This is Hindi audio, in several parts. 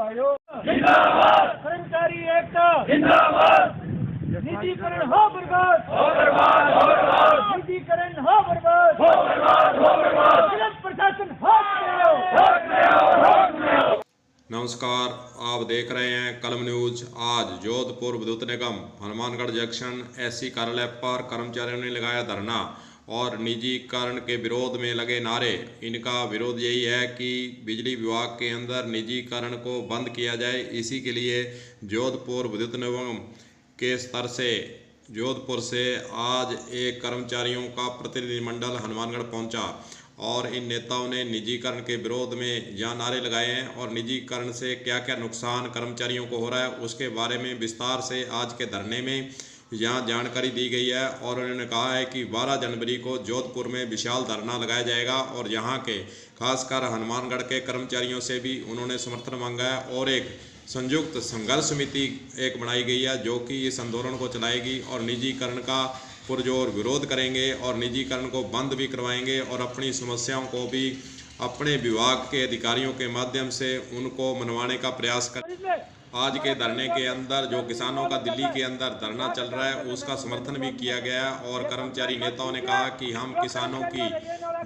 आयोग जिंदाबाद, कर्मचारी एकता जिंदाबाद, निजीकरण हो बर्बाद, निजीकरण हो बर्बाद, जिला प्रशासन हो। नमस्कार, आप देख रहे हैं कलम न्यूज। आज जोधपुर विद्युत निगम हनुमानगढ़ जंक्शन एससी कार्यालय पर कर्मचारियों ने लगाया धरना और निजीकरण के विरोध में लगे नारे। इनका विरोध यही है कि बिजली विभाग के अंदर निजीकरण को बंद किया जाए। इसी के लिए जोधपुर विद्युत निगम के स्तर से जोधपुर से आज एक कर्मचारियों का प्रतिनिधिमंडल हनुमानगढ़ पहुंचा और इन नेताओं ने निजीकरण के विरोध में जहाँ नारे लगाए हैं और निजीकरण से क्या क्या नुकसान कर्मचारियों को हो रहा है उसके बारे में विस्तार से आज के धरने में यहाँ जानकारी दी गई है। और उन्होंने कहा है कि 12 जनवरी को जोधपुर में विशाल धरना लगाया जाएगा और यहाँ के खासकर हनुमानगढ़ के कर्मचारियों से भी उन्होंने समर्थन मांगा है और एक संयुक्त संघर्ष समिति एक बनाई गई है जो कि इस आंदोलन को चलाएगी और निजीकरण का पुरजोर विरोध करेंगे और निजीकरण को बंद भी करवाएंगे और अपनी समस्याओं को भी अपने विभाग के अधिकारियों के माध्यम से उनको मनवाने का प्रयास करेंगे। आज के धरने के अंदर जो किसानों का दिल्ली के अंदर धरना चल रहा है उसका समर्थन भी किया गया और कर्मचारी नेताओं ने कहा कि हम किसानों की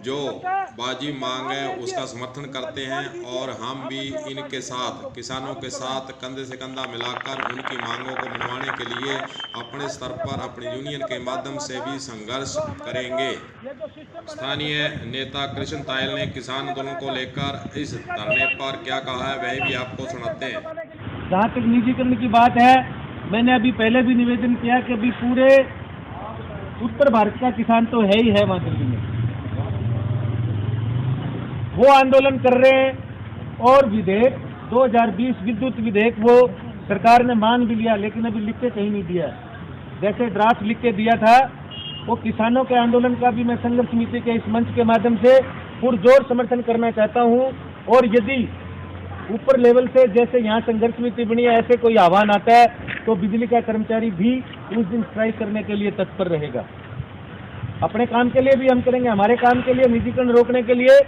जो वाजिब मांग है उसका समर्थन करते हैं और हम भी इनके साथ किसानों के साथ कंधे से कंधा मिलाकर उनकी मांगों को मनवाने के लिए अपने स्तर पर अपनी यूनियन के माध्यम से भी संघर्ष करेंगे। स्थानीय नेता कृष्ण तायल ने किसान आंदोलन को लेकर इस धरने पर क्या कहा है वह भी आपको सुनाते हैं। जहाँ तक निजीकरण की बात है, मैंने अभी पहले भी निवेदन किया कि अभी पूरे उत्तर भारत का किसान तो है ही है वहाँ दिल्ली में, वो आंदोलन कर रहे हैं और विधेयक 2020 विद्युत विधेयक वो सरकार ने मान भी लिया लेकिन अभी लिख के कहीं नहीं दिया। जैसे ड्राफ्ट लिख के दिया था वो किसानों के आंदोलन का भी मैं संघर्ष समिति के इस मंच के माध्यम से पुरजोर समर्थन करना चाहता हूँ। और यदि ऊपर लेवल से जैसे यहाँ संघर्ष समिति बनी है ऐसे कोई आह्वान आता है तो बिजली का कर्मचारी भी उस दिन स्ट्राइक करने के लिए तत्पर रहेगा। अपने काम के लिए भी हम करेंगे, हमारे काम के लिए निजीकरण रोकने के लिए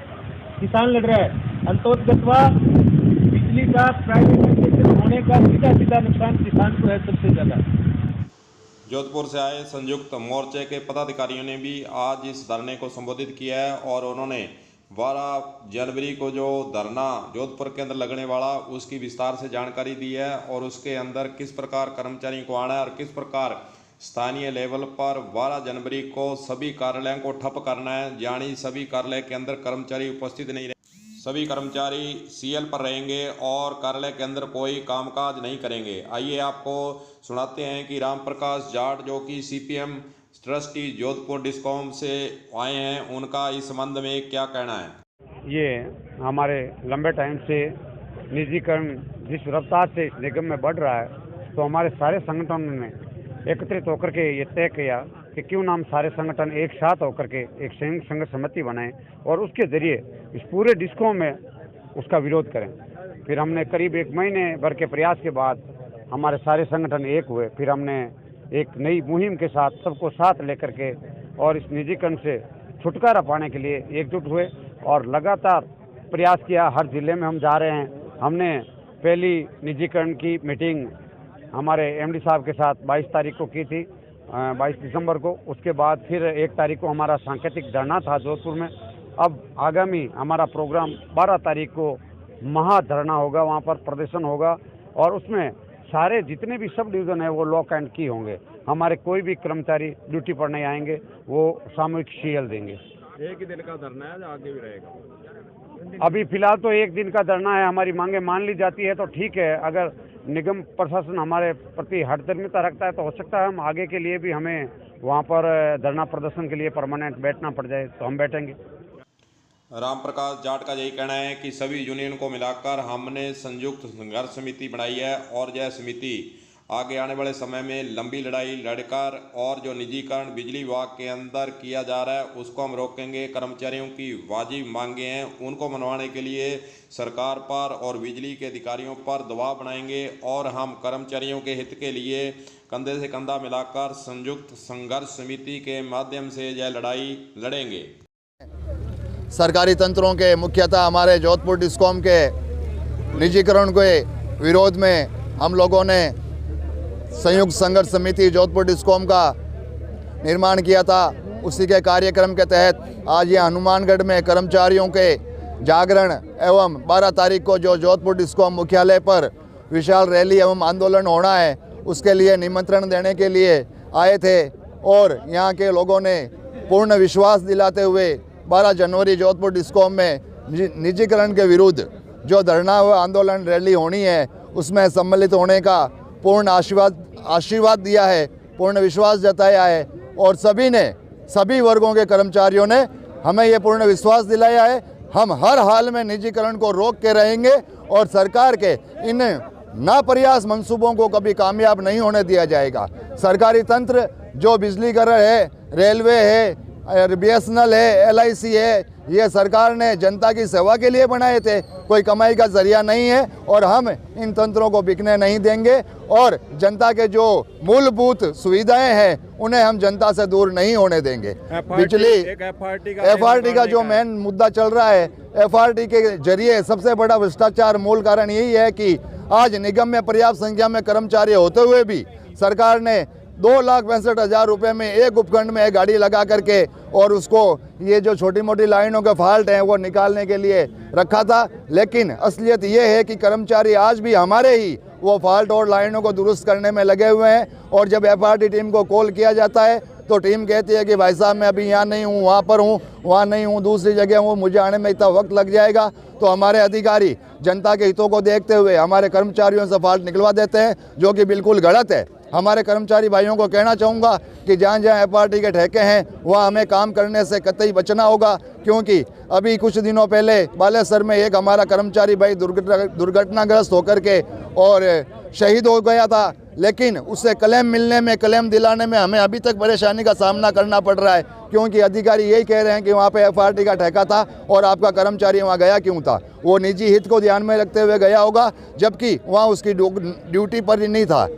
किसान लड़ रहा है। अंतोत्गतवा बिजली का प्राइवेटाइजेशन होने का सीधा सीधा नुकसान किसान को है सबसे ज्यादा। जोधपुर से आए संयुक्त मोर्चे के पदाधिकारियों ने भी आज इस धरने को संबोधित किया है और उन्होंने 12 जनवरी को जो धरना जोधपुर के अंदर लगने वाला उसकी विस्तार से जानकारी दी है और उसके अंदर किस प्रकार कर्मचारियों को आना है और किस प्रकार स्थानीय लेवल पर 12 जनवरी को सभी कार्यालयों को ठप करना है। यानी सभी कार्यालय के अंदर कर्मचारी उपस्थित नहीं रहेंगे, सभी कर्मचारी सीएल पर रहेंगे और कार्यालय के अंदर कोई कामकाज नहीं करेंगे। आइए आपको सुनाते हैं कि राम प्रकाश जाट जो कि सीपीएम ट्रस्टी जोधपुर डिस्कॉम से आए हैं, उनका इस संबंध में क्या कहना है। ये हमारे लंबे टाइम से निजीकरण जिस रफ्तार से इस निगम में बढ़ रहा है तो हमारे सारे संगठनों ने एकत्रित होकर के ये तय किया कि क्यों ना हम सारे संगठन एक साथ होकर के एक संयुक्त संघर्ष समिति बनाएं और उसके जरिए इस पूरे डिस्कॉम में उसका विरोध करें। फिर हमने करीब 1 महीने भर के प्रयास के बाद हमारे सारे संगठन एक हुए। फिर हमने एक नई मुहिम के साथ सबको साथ लेकर के और इस निजीकरण से छुटकारा पाने के लिए एकजुट हुए और लगातार प्रयास किया। हर जिले में हम जा रहे हैं। हमने पहली निजीकरण की मीटिंग हमारे एमडी साहब के साथ 22 तारीख को की थी, 22 दिसंबर को। उसके बाद फिर 1 तारीख को हमारा सांकेतिक धरना था जोधपुर में। अब आगामी हमारा प्रोग्राम 12 तारीख को महाधरना होगा, वहाँ पर प्रदर्शन होगा और उसमें सारे जितने भी सब डिवीज़न है वो लॉक एंड की होंगे। हमारे कोई भी कर्मचारी ड्यूटी पर नहीं आएंगे, वो सामूहिक सीएल देंगे। एक ही दिन का धरना है, आगे भी रहेगा? अभी फिलहाल तो 1 दिन का धरना है। हमारी मांगे मान ली जाती है तो ठीक है, अगर निगम प्रशासन हमारे प्रति हठधर्मिता रखता है तो हो सकता है हम आगे के लिए भी हमें वहाँ पर धरना प्रदर्शन के लिए परमानेंट बैठना पड़ जाए तो हम बैठेंगे। राम प्रकाश जाट का यही कहना है कि सभी यूनियन को मिलाकर हमने संयुक्त संघर्ष समिति बनाई है और यह समिति आगे आने वाले समय में लंबी लड़ाई लड़कर और जो निजीकरण बिजली विभाग के अंदर किया जा रहा है उसको हम रोकेंगे। कर्मचारियों की वाजिब मांगे हैं उनको मनवाने के लिए सरकार पर और बिजली के अधिकारियों पर दबाव बनाएंगे और हम कर्मचारियों के हित के लिए कंधे से कंधा मिलाकर संयुक्त संघर्ष समिति के माध्यम से यह लड़ाई लड़ेंगे। सरकारी तंत्रों के मुख्यतः हमारे जोधपुर डिस्कॉम के निजीकरण को विरोध में हम लोगों ने संयुक्त संघर्ष समिति जोधपुर डिस्कॉम का निर्माण किया था। उसी के कार्यक्रम के तहत आज ये हनुमानगढ़ में कर्मचारियों के जागरण एवं 12 तारीख को जो जोधपुर डिस्कॉम मुख्यालय पर विशाल रैली एवं आंदोलन होना है, उसके लिए निमंत्रण देने के लिए आए थे। और यहाँ के लोगों ने पूर्ण विश्वास दिलाते हुए 12 जनवरी जोधपुर डिस्कॉम में निजीकरण के विरुद्ध जो धरना व आंदोलन रैली होनी है, उसमें सम्मिलित होने का पूर्ण आशीर्वाद दिया है, पूर्ण विश्वास जताया है। और सभी वर्गों के कर्मचारियों ने हमें ये पूर्ण विश्वास दिलाया है, हम हर हाल में निजीकरण को रोक के रहेंगे और सरकार के इन नाप्रयास मंसूबों को कभी कामयाब नहीं होने दिया जाएगा। सरकारी तंत्र जो बिजलीकरण है, रेलवे है, BSNL है, LIC है, ये सरकार ने जनता की सेवा के लिए बनाए थे, कोई कमाई का जरिया नहीं है। और हम इन तंत्रों को बिकने नहीं देंगे और जनता के जो मूलभूत सुविधाएं हैं उन्हें हम जनता से दूर नहीं होने देंगे। बिजली FRT का जो मेन मुद्दा चल रहा है, FRT के जरिए सबसे बड़ा भ्रष्टाचार मूल कारण यही है कि आज निगम में पर्याप्त संख्या में कर्मचारी होते हुए भी सरकार ने 2,65,000 रुपये में एक उपखंड में एक गाड़ी लगा करके और उसको ये जो छोटी मोटी लाइनों के फॉल्ट हैं वो निकालने के लिए रखा था। लेकिन असलियत ये है कि कर्मचारी आज भी हमारे ही वो फॉल्ट और लाइनों को दुरुस्त करने में लगे हुए हैं। और जब FRT टीम को कॉल किया जाता है तो टीम कहती है कि भाई साहब मैं अभी यहाँ नहीं हूँ, वहाँ पर हूँ, वहाँ नहीं हूँ, दूसरी जगह हूँ, मुझे आने में इतना वक्त लग जाएगा। तो हमारे अधिकारी जनता के हितों को देखते हुए हमारे कर्मचारियों से फॉल्ट निकलवा देते हैं, जो कि बिल्कुल गलत है। हमारे कर्मचारी भाइयों को कहना चाहूँगा कि जहाँ जहाँ FRT के ठेके हैं वहाँ हमें काम करने से कतई बचना होगा, क्योंकि अभी कुछ दिनों पहले बालेसर में एक हमारा कर्मचारी भाई दुर्घटनाग्रस्त होकर के और शहीद हो गया था। लेकिन उससे क्लेम मिलने में, क्लेम दिलाने में हमें अभी तक परेशानी का सामना करना पड़ रहा है, क्योंकि अधिकारी यही कह रहे हैं कि वहाँ पे FRT का ठेका था और आपका कर्मचारी वहाँ गया क्यों था। वो निजी हित को ध्यान में रखते हुए गया होगा, जबकि वहाँ उसकी ड्यूटी पर ही नहीं था।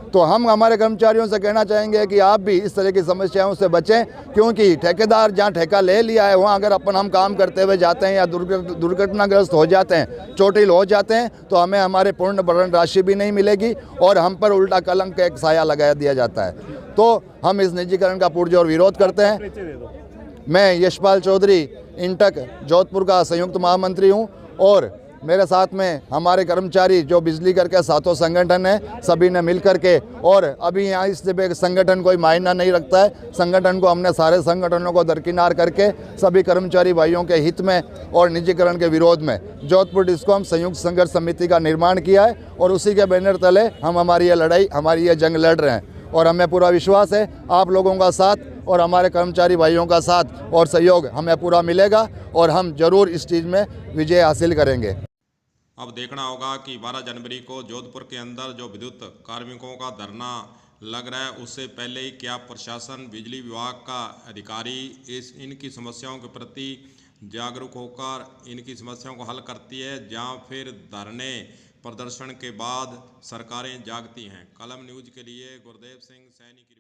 तो हम हमारे कर्मचारियों से कहना चाहेंगे कि आप भी इस तरह की समस्याओं से बचें, क्योंकि ठेकेदार जहां ठेका ले लिया है वहां अगर हम काम करते हुए जाते हैं या दुर्घटनाग्रस्त हो जाते हैं, चोटिल हो जाते हैं, तो हमें हमारे पूर्ण भरण राशि भी नहीं मिलेगी और हम पर उल्टा कलंक का एक साया लगा दिया जाता है। तो हम इस निजीकरण का पुरजोर विरोध करते हैं। मैं यशपाल चौधरी इंटक जोधपुर का संयुक्त महामंत्री हूँ और मेरे साथ में हमारे कर्मचारी जो बिजली करके सातों संगठन है, सभी ने मिल करके, और अभी यहाँ इस संगठन कोई मायना नहीं रखता है, संगठन को हमने सारे संगठनों को दरकिनार करके सभी कर्मचारी भाइयों के हित में और निजीकरण के विरोध में जोधपुर डिस्कॉम संयुक्त संघर्ष समिति का निर्माण किया है। और उसी के बैनर तले हम हमारी ये लड़ाई, हमारी ये जंग लड़ रहे हैं। और हमें पूरा विश्वास है आप लोगों का साथ और हमारे कर्मचारी भाइयों का साथ और सहयोग हमें पूरा मिलेगा और हम जरूर इस चीज़ में विजय हासिल करेंगे। अब देखना होगा कि 12 जनवरी को जोधपुर के अंदर जो विद्युत कार्मिकों का धरना लग रहा है, उससे पहले ही क्या प्रशासन, बिजली विभाग का अधिकारी इनकी समस्याओं के प्रति जागरूक होकर इनकी समस्याओं को हल करती है, या फिर धरने प्रदर्शन के बाद सरकारें जागती हैं। कलम न्यूज़ के लिए गुरदेव सिंह सैनी की